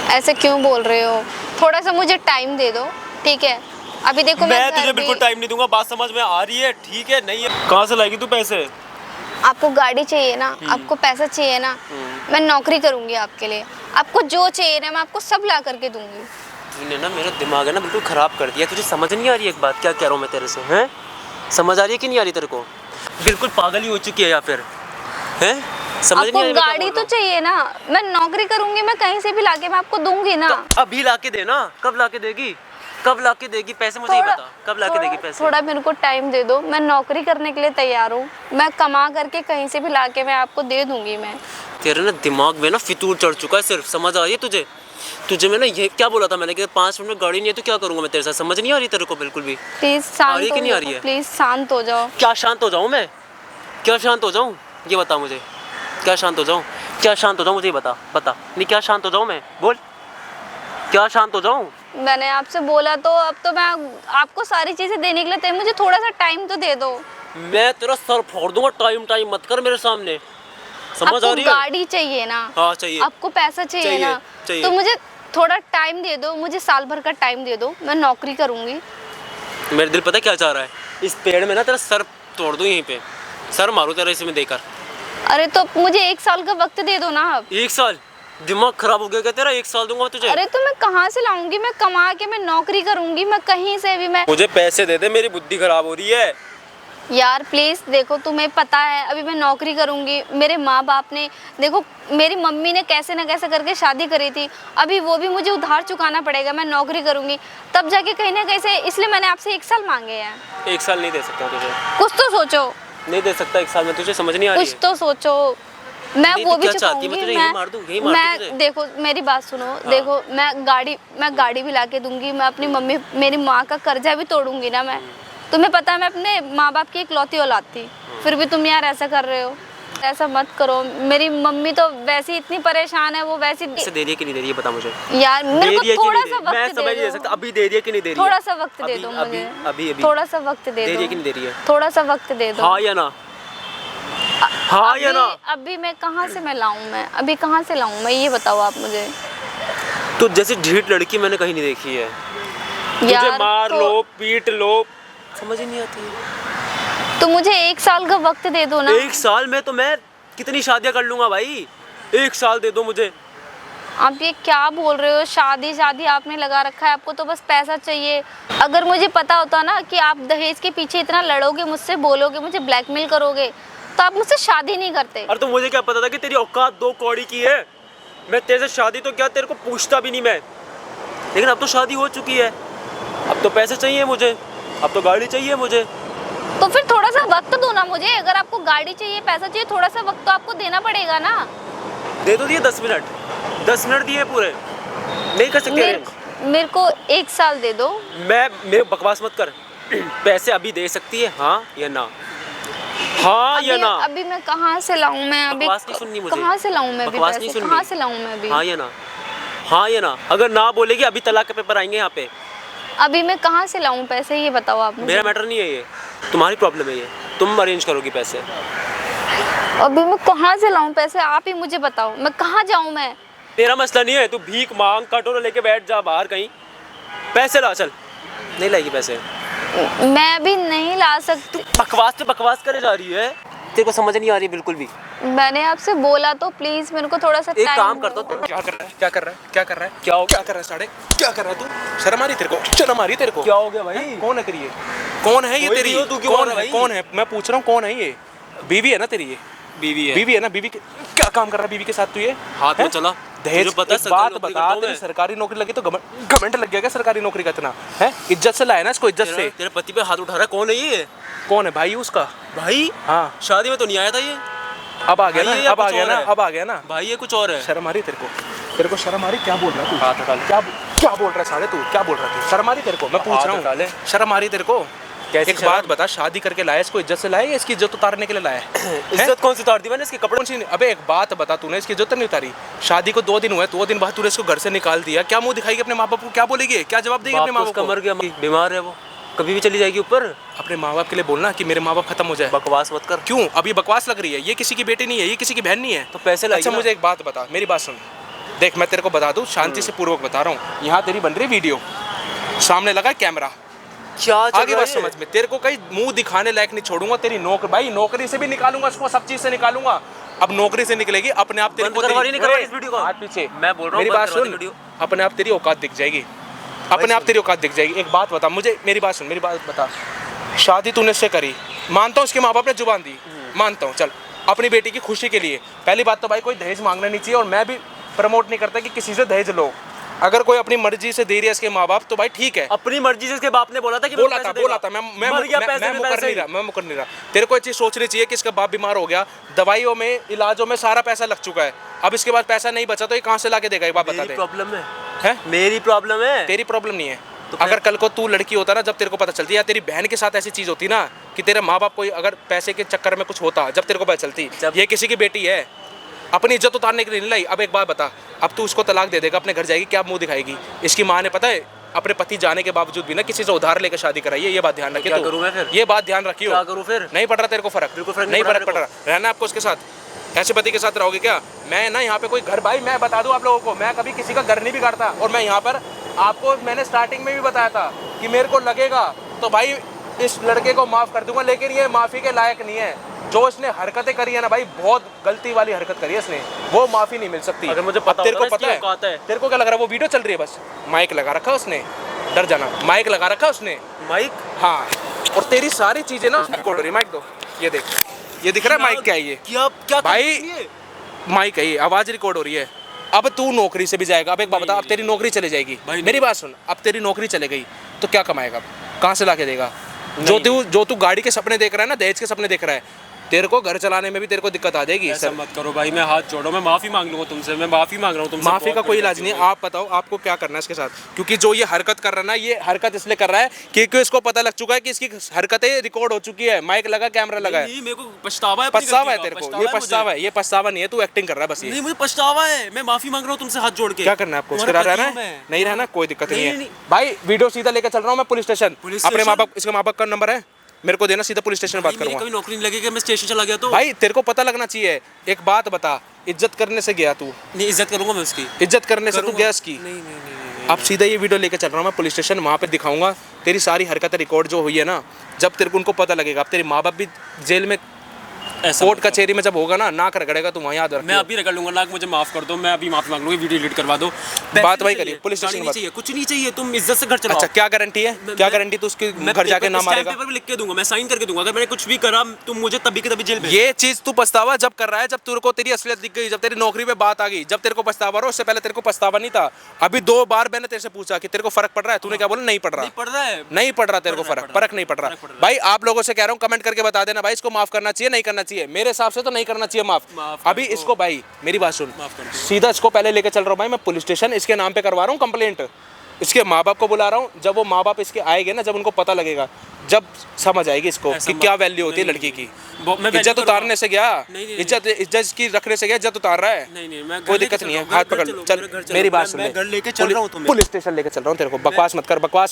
ऐसे क्यों बोल रहे हो? थोड़ा सा मुझे टाइम दे दो, ठीक है? अभी देखो मैं तुझे बिल्कुल टाइम नहीं दूंगा, बात समझ में आ रही है? ठीक है, नहीं है कहाँ से लाएगी तू पैसे? आपको गाड़ी चाहिए ना, आपको पैसा चाहिए ना, मैं नौकरी करूंगी आपके लिए। आपको जो चाहिए ना मैं आपको सब ला करके दूंगी। तूने ना मेरा दिमाग है ना बिल्कुल ख़राब कर दिया। तुझे समझ नहीं आ रही एक बात क्या कह रहा हूँ मैं तेरे से, हैं? समझ आ रही है कि नहीं आ रही तेरे को? बिल्कुल पागल ही हो चुकी है या फिर, हैं? समझ नहीं आ रही आपको गाड़ी तो चाहिए ना, मैं नौकरी करूंगी, मैं कहीं से भी लाके मैं आपको दूंगी ना। तो अभी लाके देना। कब लाके देगी? कब लाके देगी पैसे? मुझे ये बता, कब लाके देगी पैसे? थोड़ा मेरे को टाइम दे दो, मैं नौकरी करने के लिए तैयार हूँ, मैं कमा करके कहीं से भी लाके मैं आपको दे दूंगी। मैं तेरे ना दिमाग में ना फितूर चढ़ चुका है सिर्फ, समझ आ रही है तुझे? तुझे मैंने ये क्या बोला था मैंने कि 5 मिनट में गाड़ी नहीं है तो क्या करूँगा मैं तेरे साथ? समझ नहीं आ रही तेरे को बिल्कुल भी? प्लीज आ रही है शांत कि हो नहीं आ रही जाओ, है? प्लीज शांत हो जाओ। क्या शांत हो जाऊँ मैं? क्या शांत हो जाऊँ ये बता मुझे। क्या शांत हो जाऊँ? क्या शांत हो जाऊँ मुझे बता, बता। नहीं क्या शांत हो जाऊँ मैं? बोल, क्या शांत हो जाऊँ? मैंने आपसे बोला तो अब तो मैं आपको सारी चीजें देने के लिए तैयार, मुझे थोड़ा सा टाइम तो दे दो। मैं तेरा सर फोड़ दूंगा। टाइम मत कर मेरे सामने, समझ आ आपको रही है? गाड़ी चाहिए ना? हाँ चाहिए। आपको पैसा चाहिए ना? चाहिए। तो मुझे थोड़ा टाइम दे दो, मुझे साल भर का टाइम दे दो, मैं नौकरी करूंगी। मेरे दिल पता है क्या चाह रहा है? इस पेड़ में ना तेरा सर तोड़ दूं, यहीं पे सर मारूं तेरा इसमें देकर। अरे तो मुझे 1 साल का वक्त दे दो ना आप। 1 साल? दिमाग खराब हो गया क्या तेरा? 1 साल दूंगा मैं तुझे? अरे तो मैं कहाँ से लाऊंगी? मैं कमा के मैं नौकरी करूंगी, मैं कहीं से भी। मैं मुझे पैसे दे दे, मेरी बुद्धि खराब हो रही है। यार प्लीज देखो, तुम्हें पता है अभी मैं नौकरी करूंगी, मेरे माँ बाप ने देखो, मेरी मम्मी ने कैसे ना कैसे करके शादी करी थी, अभी वो भी मुझे उधार चुकाना पड़ेगा। मैं नौकरी करूंगी तब जाके कहीं ना कहीं से, इसलिए मैंने आपसे 1 साल मांगे हैं। 1 साल नहीं दे सकता तुझे, कुछ तो सोचो। नहीं दे सकता 1 साल में, तुझे समझ नहीं आ रही कुछ है? तो सोचो। मैं नहीं, वो तू भी क्या चाहती है? मैं चुकाऊंगी। तुझे यहीं मार दूं, यहीं मार दूं तुझे? देखो मेरी बात सुनो, देखो मैं गाड़ी भी लाके दूंगी, मैं अपनी मम्मी मेरी माँ का कर्जा भी तोड़ूंगी ना मैं। तुम्हें पता है मैं अपने माँ बाप की इकलौती औलाद थी, फिर भी तुम यार ऐसा कर रहे हो। ऐसा मत करो, मेरी मम्मी तो वैसे ही इतनी परेशान है, वो वैसे पैसे दे रही है कि नहीं दे रही है बता मुझे? यार मेरे को थोड़ा सा मैं वक्त समझ दे नहीं दे दो, सकता। अभी दे रही है कि नहीं दे रही है? थोड़ा सा वक्त दे दो मुझे, अभी थोड़ा सा वक्त दे रही है दो, कि नहीं दे रही है? थोड़ा सा वक्त दे दो। हाँ या ना? हाँ या ना? अभी मैं कहाँ से मैं लाऊं? मैं अभी कहाँ से लाऊं मैं, ये बताओ आप मुझे। तो जैसी ढीठ लड़की मैंने कहीं नहीं देखी है। तुझे यार मार तो, लो, पीट लो, समझ ही नहीं आती है। तो मुझे 1 साल का वक्त दे दो ना। 1 साल में तो मैं कितनी शादियां कर लूंगा भाई। 1 साल दे दो मुझे। आप ये क्या बोल रहे हो? शादी आपने लगा रखा है, आपको तो बस पैसा चाहिए। अगर मुझे पता होता ना कि आप दहेज के पीछे इतना लड़ोगे, मुझसे बोलोगे, मुझे ब्लैकमेल करोगे, तो आप मुझसे शादी नहीं करते। अरे तो मुझे क्या पता था कि तेरी औकात 2 कौड़ी की है? मैं तेरे से शादी तो क्या तेरे को पूछता भी नहीं मैं। लेकिन अब तो शादी हो चुकी है, अब तो पैसे चाहिए मुझे, अब तो गाड़ी चाहिए मुझे। तो फिर थोड़ा सा वक्त दो ना मुझे। अगर आपको गाड़ी चाहिए, पैसा चाहिए, थोड़ा सा वक्त तो आपको देना पड़ेगा ना। दे तो दिए 10 मिनट, 10 मिनट दिए पूरे, नहीं कर सकते अरेंज? मेरे को 1 साल दे दो। मेरे बकवास मत कर। पैसे अभी दे सकती है, हाँ या ना? हाँ या ना? अभी मैं कहाँ से लाऊं? मैं अभी बकवास नहीं सुननी मुझे। कहाँ से लाऊं मैं? अभी बकवास नहीं पैसे सुननी। कहाँ से लाऊं मैं अभी? हाँ या ना? हाँ या ना? अगर ना बोलेगी अभी तलाक के पेपर आएंगे यहाँ पे। अभी मैं कहाँ से लाऊं पैसे, ये बताओ आप मुझे। मेरा मैटर नहीं है ये, तुम्हारी प्रॉब्लम है ये, तुम अरेंज करोगी पैसे। अभी मैं कहाँ से लाऊं पैसे, आप ही मुझे बताओ, मैं कहाँ जाऊं? मैं तेरा मसला नहीं है, तू भीख मांग, कटोरा लेके बैठ जा बाहर कहीं, पैसे ला। चल, नहीं लाएगी पैसे? मैं अभी नहीं ला सकती। बकवास पे बकवास करे जा रही है, तेरे को समझ नहीं आ रही बिल्कुल भी। मैंने आपसे बोला तो प्लीज मेरे को थोड़ा सा एक टाइम काम दो। करता हूँ। क्या कर रहा है? क्या कर रहा है? क्या कर रहा है? क्या हो? क्या कर रहा है? साढ़े क्या कर रहा है तू? शर्म आ रही तेरे को? शर्म आ रही तेरे को? क्या हो गया भाई? कौन है तेरी ये? कौन है ये कोई तेरी? भी हो, तू क्यों कौन बोल रहा है? है भाई? कौन है? मैं पूछ रहा हूँ कौन है ये? बीवी है ना तेरी ये? बीवी है। बीवी है ना? बीवी के क्या काम कर रहा है बीवी के साथ तू ये? हाथ में हैं? चला। दहेज तुझे पता है एक सरकारी बात नौकरी बता, करता हूँ तेरी मैं। सरकारी नौकरी लगी तो घमंड लग गया क्या सरकारी नौकरी का इतना? है इज्जत से लाया ना इसको, इज्जत से। तेरे पति पे हाथ उठा रहा है, कौन है ये? कौन है भाई उसका? भाई हाँ शादी में तो नहीं आया था ये। अब आ गया भाई, ये ना, अब आ कुछ गया और ना, है। अब आ गया ना। भाई ये कुछ और है। शर्म आ रही तेरे को? तेरे को शर्म आ रही? क्या बोल रहा है तू? हाथ उठा ले। क्या बोल रहा है साले तू? क्या बोल रहा है तू? शर्म आ रही तेरे को? मैं पूछ हाथ रहा उठा ले। हूँ, शर्म आ रही तेरे को? कैसी एक शर्म? बात बता, शादी करके लाया इसको इज्जत से लाया या इसकी इज्जत उतारने के लिए लाया है? इज्जत कौन सी उतार दी मैंने? इसके कपड़े कौन सी? अबे एक बात बता, तूने इसकी इज्जत नहीं उतारी। शादी को 2 दिन हुए, 2 दिन बाद तूने इसको घर से निकाल दिया। क्या मुंह दिखाएगी अपने माँ बाप को? क्या बोलेगी? क्या जवाब देगी अपने माँ बाप उसका को? मर गया, बीमार है वो, कभी भी चली जाएगी ऊपर। अपने माँ बाप के लिए बोलना कि मेरे माँ बाप खत्म हो जाए। बकवास मत कर। क्यों? अभी बकवास लग रही है? ये किसी की बेटी नहीं है, ये किसी की बहन नहीं है। तो पैसे लाएगी अच्छा ना? मुझे एक बात बता, मेरी बात सुन। देख मैं तेरे को बता दूं, शांति से पूर्वक बता रहा हूँ। यहाँ तेरी बन रही वीडियो, सामने लगा कैमरा, क्या आगे बात समझ में। तेरे को कहीं मुंह दिखाने लायक नहीं छोड़ूंगा। तेरी नौकरी से भी निकालूंगा इसको, सब चीज से निकालूंगा। अब नौकरी से निकलेगी अपने आप तेरे को करवा रही नहीं करवा रही इस वीडियो को? हाथ पीछे। मैं बोल रहा हूँ मेरी बंद बात करवा दे सुन, वीडियो। अपने आप तेरी औकात दिख जाएगी। अपने आप तेरी औकात दिख जाएगी। एक बात बता मुझे, मेरी बात सुन, मेरी बात बता, शादी तूने उससे करी, मानता हूँ उसके माँ बाप ने जुबान दी, मानता हूँ, चल अपनी बेटी की खुशी के लिए। पहली बात तो भाई कोई दहेज मांगना नहीं चाहिए, और मैं भी प्रमोट नहीं करता कि किसी से दहेज लो। अगर कोई अपनी मर्जी से दे रही है इसके माँ बाप तो भाई ठीक है। अपनी मर्जी से इसके बाप ने बोला था कि बोला था मैं मुकर नहीं रहा। तेरे को ये चीज सोचनी चाहिए कि इसका बाप बीमार हो गया, दवाइयों में इलाजों में सारा पैसा लग चुका है, अब इसके बाद पैसा नहीं बचा तो ये कहाँ से लाके देगा, ये बात बता दे। प्रॉब्लम है मेरी प्रॉब्लम है, तेरी प्रॉब्लम नहीं है। अगर कल को तू लड़की होता ना, जब तेरे को पता चलती, या तेरी बहन के साथ ऐसी चीज होती ना कि तेरे माँ बाप कोई अगर पैसे के चक्कर में कुछ होता, जब तेरे को पता चलती ये किसी की बेटी है, अपनी इज्जत उतारने के लिए नहीं लाई। अब एक बात बता, अब तू उसको तलाक दे देगा, अपने घर जाएगी, क्या मुंह दिखाएगी? इसकी माँ ने पता है अपने पति जाने के बावजूद भी ना किसी से उधार लेकर शादी कराई है, ये बात ध्यान रखिए। क्या करूं मैं फिर? ये बात ध्यान रखियो। क्या करूं फिर? नहीं पड़ रहा तेरे को फर्क? बिल्कुल फर्क नहीं फर्क पड़ रहा। रहना आपको उसके साथ, ऐसे पति के साथ रहोगे क्या? मैं ना यहाँ पे कोई घर, भाई मैं बता दूं आप लोगों को, मैं कभी किसी का घर नहीं बिगाड़ता, और मैं यहाँ पर आपको मैंने स्टार्टिंग में भी बताया था कि मेरे को लगेगा तो भाई इस लड़के को माफ कर दूंगा, लेकिन ये माफी के लायक नहीं है। जो इसने हरकतें करी है ना भाई, बहुत गलती वाली हरकत करी है इसने, वो माफी नहीं मिल सकती। अगर मुझे पता तेरे को होता पता ना इसकी औकात है। तेरे को क्या लग रहा है वो वीडियो चल रही है? बस माइक लगा रखा उसने, डर जाना, माइक लगा रखा उसने, माइक। हाँ, और तेरी सारी चीजें ना रिकॉर्ड हो रही। माइक दो, ये देख, ये दिख रहा है माइक क्या है ये? क्या भाई माइक है ये, आवाज रिकॉर्ड हो रही है। अब तू नौकरी से भी जाएगा, अब एक बात बता, अब तेरी नौकरी चले जाएगी, मेरी बात सुन, अब तेरी नौकरी चले गई तो क्या कमाएगा, कहाँ से लाके देगा? जो तू गाड़ी के सपने देख रहा है ना, दहेज के सपने देख रहा है, तेरे को घर चलाने में भी तेरे को दिक्कत आ जाएगी। ऐसा मत करो भाई, मैं हाथ जोड़ो, मैं माफी मांग लूंगा तुमसे, मैं माफी मांग रहा हूँ तुमसे। माफी का कोई इलाज नहीं है। आप बताओ आपको क्या करना है इसके साथ, क्योंकि जो ये हरकत कर रहा है ना, ये हरकत इसलिए कर रहा है क्योंकि इसको पता लग चुका है कि इसकी हरकतें रिकॉर्ड हो चुकी है, माइक लगा, कैमरा लगा है। मेरे को पछतावा है, पछतावा है तेरे को, ये पछतावा है, ये पछतावा नहीं है, तू एक्टिंग कर रहा है बस। ये नहीं, मुझे पछतावा है, मैं माफी मांग रहा हूँ तुमसे हाथ जोड़ के। क्या करना है आपको? उसके साथ रहना है? नहीं रहना, कोई दिक्कत नहीं है भाई। वीडियो सीधा लेकर चल रहा हूँ मैं पुलिस स्टेशन। अपने माँ बाप, इसके माँ बाप का नंबर है मेरे को देना, सीधा पुलिस स्टेशन में बात करूंगा। कभी नौकरी नहीं लगेगी, मैं स्टेशन चला गया तो। भाई तेरे को पता लगना चाहिए। एक बात बता, इज्जत करने से गया तू? नहीं, इज्जत करूंगा मैं उसकी। इज्जत करने से तू गया इसकी? नहीं। अब सीधा ये वीडियो लेके चल रहा हूँ मैं पुलिस स्टेशन, वहाँ पे दिखाऊंगा तेरी सारी हरकतें रिकॉर्ड जो हुई है ना। जब तेरे को उनको पता लगेगा, अब तेरे माँ बाप भी जेल में, कोर्ट कचहरी में जब होगा ना, नाक रगड़ेगा तू, वहाँ याद रख। मैं अभी रगड़ लूंगा नाक, मुझे माफ कर दो, मैं अभी माफी मांग लूंगी, वीडियो डिलीट करवा दो। बात वही करिए, पुलिस स्टेशन में चाहिए, कुछ नहीं चाहिए, तुम इज्जत से घर चलाओ। अच्छा, क्या गारंटी है? क्या गारंटी तू उसके घर जाके ना मारेगा? पेपर पे लिख के दूंगा, मैं साइन करके दूंगा, अगर मैंने कुछ भी करा तुम मुझे तभी के तभी जेल भेज। ये चीज तू पछतावा जब कर रहा है, जब तेरे को तेरी असलियत दिख गई, जब तेरी नौकरी पे बात आ गई, जब तेरे को पछतावा रहा, उससे पहले तेरे को पछतावा नहीं था। अभी 2 बार मैंने तेरे से पूछा कि तेरे को फर्क पड़ रहा है, तूने क्या बोला? नहीं पड़ रहा। पड़ रहा है, नहीं पड़ रहा तेरे को फर्क नहीं पड़ रहा। भाई आप लोगों से कह रहा हूँ, कमेंट करके बता देना भाई, इसको माफ करना चाहिए नहीं करना चाहिए। मेरे हिसाब से तो नहीं करना चाहिए माफ। अभी इसको भाई मेरी बात सुन, सीधा इसको पहले लेके चल रहा हूँ भाई मैं पुलिस स्टेशन, इसके नाम पे करवा रहा हूँ कंप्लेंट। इसके माँ बाप को बुला रहा हूँ, जब वो माँ बाप इसके आएंगे ना, जब उनको पता लगेगा, जब समझ आएगी इसको कि क्या वैल्यू होती है लड़की की। इज्जत उतारने से गया, इज्जत की रखने से गया, इज्जत उतार रहा है। नहीं, कोई दिक्कत नहीं है, हाथ पकड़ लो, चल मेरी बात सुन, घर लेके चल रहा हूँ, पुलिस स्टेशन लेके चल रहा हूँ तेरे को। बकवास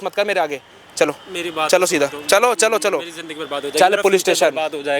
मत कर मेरे आगे, चलो मेरी बात चलो सीधा, चलो मेरी जिंदगी बर्बाद हो जाएगी, चल पुलिस स्टेशन। बात हो जाएगा।